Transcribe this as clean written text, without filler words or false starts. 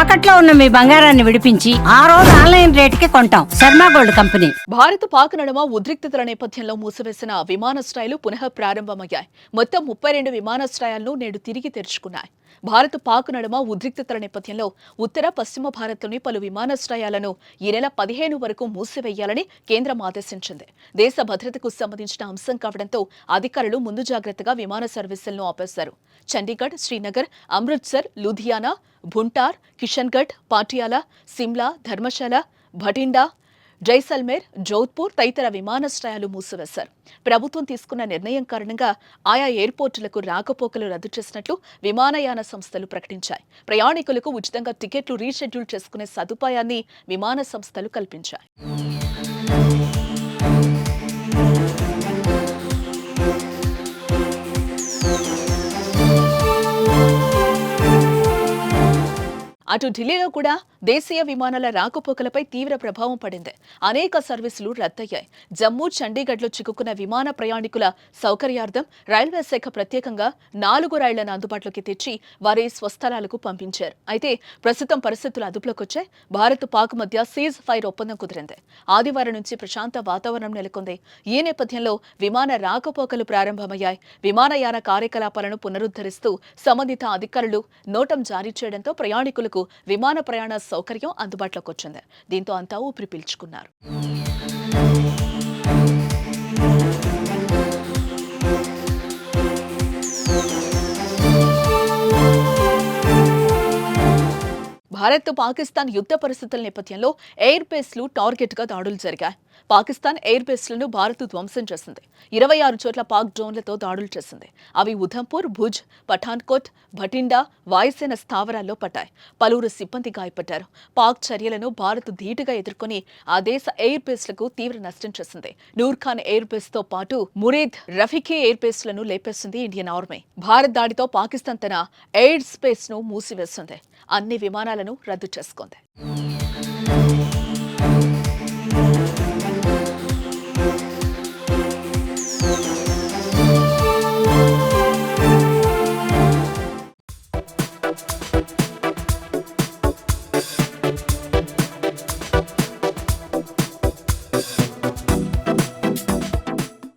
తాకట్లో ఉన్న మీ బంగారాన్ని విడిపించి ఆ రోజు ఆన్లైన్ రేటుకి కొంటాం. Sharma gold company. భారత్ పాక్ నడుమ ఉద్రిక్తతల నేపథ్యంలో మూసివేసిన విమానాశ్రయాలు పునః ప్రారంభమయ్యాయి. మొత్తం 32 విమానాశ్రయాలను నేడు తిరిగి తెరుచుకున్నాయి. భారత్ పాక్ నడుమ ఉద్రిక్తతల నేపథ్యంలో ఉత్తర పశ్చిమ భారత్లోని పలు విమానాశ్రయాలను ఈ నెల 15 వరకు మూసివేయాలని కేంద్రం ఆదేశించింది. దేశ భద్రతకు సంబంధించిన అంశం కావడంతో అధికారులు ముందు జాగ్రత్తగా విమాన సర్వీసులను ఆపేశారు. చండీగఢ్, శ్రీనగర్, అమృత్సర్, లూధియానా, భుంటార్, కిషన్గఢ్, పాటియాలా, సిమ్లా, ధర్మశాల, భటిండా, జైసల్మేర్, జోధ్పూర్ తదితర విమానాశ్రయాలు మూసివేశారు. ప్రభుత్వం తీసుకున్న నిర్ణయం కారణంగా ఆయా ఎయిర్పోర్టులకు రాకపోకలు రద్దు చేసినట్లు విమానయాన సంస్థలు ప్రకటించాయి. ప్రయాణికులకు ఉచితంగా టికెట్లు రీషెడ్యూల్ చేసుకునే సదుపాయాన్ని విమాన సంస్థలు కల్పించాయి. అటు ఢిల్లీలో కూడా దేశీయ విమానాల రాకపోకలపై తీవ్ర ప్రభావం పడింది. అనేక సర్వీసులు రద్దయ్యాయి. జమ్మూ, చండీగఢ్లో చిక్కుకున్న విమాన ప్రయాణికుల సౌకర్యార్థం రైల్వే శాఖ ప్రత్యేకంగా 4 రైళ్లను అందుబాటులోకి తెచ్చి వారి స్వస్థలాలకు పంపించారు. అయితే ప్రస్తుతం పరిస్థితులు అదుపులోకి వచ్చాయి. భారత్ పాక్ మధ్య సీజ్ ఫైర్ ఒప్పందం కుదిరింది. ఆదివారం నుంచి ప్రశాంత వాతావరణం నెలకొంది. ఈ నేపథ్యంలో విమాన రాకపోకలు ప్రారంభమయ్యాయి. విమానయాన కార్యకలాపాలను పునరుద్ధరిస్తూ సంబంధిత అధికారులు నోటం జారీ చేయడంతో ప్రయాణికులకు విమాన ప్రయాణ సౌకర్యం అందుబాటులోకి వచ్చింది. దీంతో అంతా ఊపిరి పీల్చుకున్నారు. భారత్ పాకిస్తాన్ యుద్ధ పరిస్థితుల నేపథ్యంలో ఎయిర్ బేస్లు టార్గెట్గా దాడులు జరిగాయి. పాకిస్తాన్ ఎయిర్ బేస్లను భారత్ ధ్వంసం చేసింది. 26 చోట్ల పాక్ డ్రోన్లతో దాడులు చేసింది. అవి ఉధంపూర్, భుజ్, పఠాన్కోట్, భటిండా వాయుసేన స్థావరాల్లో పడ్డాయి. పలువురు సిబ్బంది గాయపడ్డారు. పాక్ చర్యలను భారత్ ధీటుగా ఎదుర్కొని ఆ దేశ ఎయిర్ బేస్లకు తీవ్ర నష్టం చేసింది. నూర్ఖాన్ ఎయిర్ బేస్ తో పాటు మురీద్, రఫీఖీ ఎయిర్ బేస్లను లేపేసింది ఇండియన్ ఆర్మీ. భారత్ దాడితో పాకిస్తాన్ తన ఎయిర్ స్పేస్ ను మూసివేసింది. అన్ని విమానాలను రద్దు చేసుకుంది.